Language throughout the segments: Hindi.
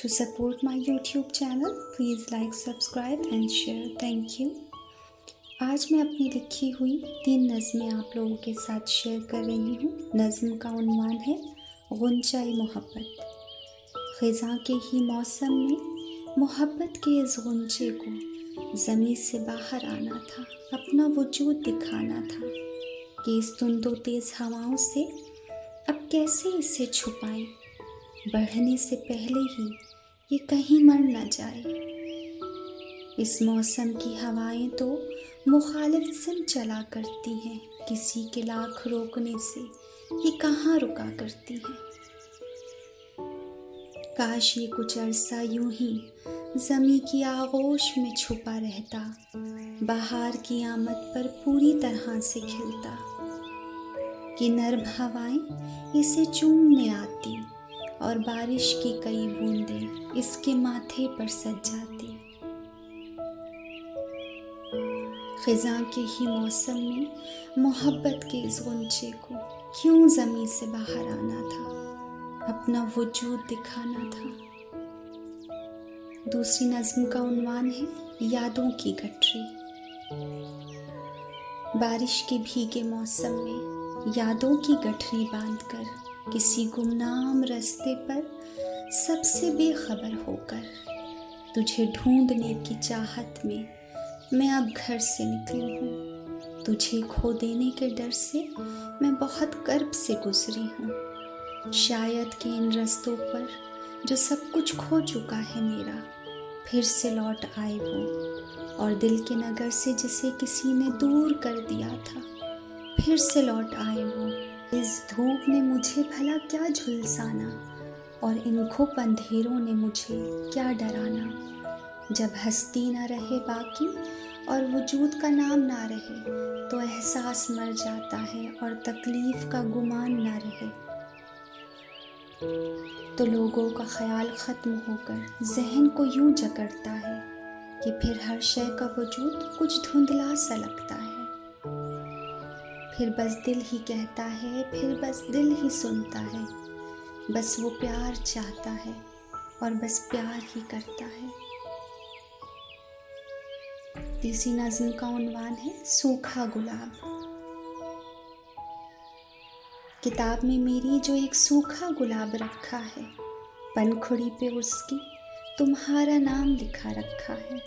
To support my YouTube channel, please like, subscribe and share. Thank you. आज मैं अपनी लिखी हुई 3 नज़में आप लोगों के साथ शेयर कर रही हूँ। नज़्म का उन्वान है गुंजाए मोहब्बत। ख़ज़ां के ही मौसम में मोहब्बत के इस गुंजे को ज़मीं से बाहर आना था, अपना वजूद दिखाना था कि इस धुंधो तेज़ हवाओं से अब कैसे इसे छुपाएं, बढ़ने से पहले ही ये कहीं मर न जाए। इस मौसम की हवाएं तो मुखालिफ सिम चला करती हैं, किसी के लाख रोकने से ये कहाँ रुका करती हैं। काश ये कुछ अरसा यूं ही ज़मीं की आगोश में छुपा रहता, बहार की आमद पर पूरी तरह से खिलता, कि नर्म हवाएं इसे चूमने आती और बारिश की कई बूंदें इसके माथे पर सज जाती। ख़ज़ां के ही मौसम में मोहब्बत के इस गुंजे को क्यों ज़मीं से बाहर आना था, अपना वजूद दिखाना था। दूसरी नज़्म का उन्वान है यादों की गठरी। बारिश के भीगे मौसम में यादों की गठरी बांधकर किसी गुमनाम रास्ते पर सबसे बेखबर होकर तुझे ढूंढने की चाहत में मैं अब घर से निकली हूँ। तुझे खो देने के डर से मैं बहुत कर्ब से गुजरी हूँ। शायद कि इन रास्तों पर जो सब कुछ खो चुका है मेरा फिर से लौट आए वो, और दिल के नगर से जिसे किसी ने दूर कर दिया था फिर से लौट आए वो। इस धूप ने मुझे भला क्या झुलसाना और इन घुप अंधेरों ने मुझे क्या डराना। जब हस्ती न रहे बाकी और वजूद का नाम ना रहे तो एहसास मर जाता है और तकलीफ का गुमान ना रहे तो लोगों का ख्याल ख़त्म होकर जहन को यूं जकड़ता है कि फिर हर शय का वजूद कुछ धुंधला सा लगता है। फिर बस दिल ही कहता है, फिर बस दिल ही सुनता है, बस वो प्यार चाहता है और बस प्यार ही करता है। तीसरी नज़्म का उन्वान है सूखा गुलाब। किताब में मेरी जो एक सूखा गुलाब रखा है, पनखुड़ी पे उसकी तुम्हारा नाम लिखा रखा है।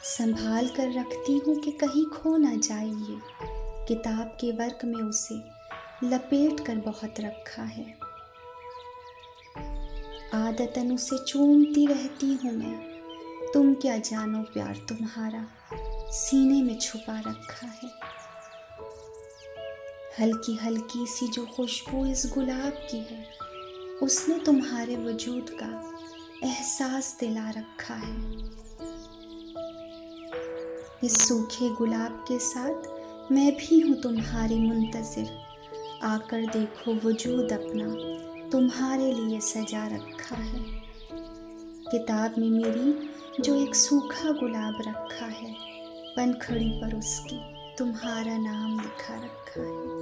संभाल कर रखती हूँ कि कहीं खो ना जाए ये, किताब के वर्क में उसे लपेट कर बहुत रखा है। आदतन उसे चूमती रहती हूँ मैं, तुम क्या जानो प्यार तुम्हारा सीने में छुपा रखा है। हल्की हल्की सी जो खुशबू इस गुलाब की है उसने तुम्हारे वजूद का एहसास दिला रखा है। इस सूखे गुलाब के साथ मैं भी हूँ तुम्हारी मुंतज़िर, आकर देखो वजूद अपना तुम्हारे लिए सजा रखा है। किताब में मेरी जो एक सूखा गुलाब रखा है, पनखड़ी पर उसकी तुम्हारा नाम लिखा रखा है।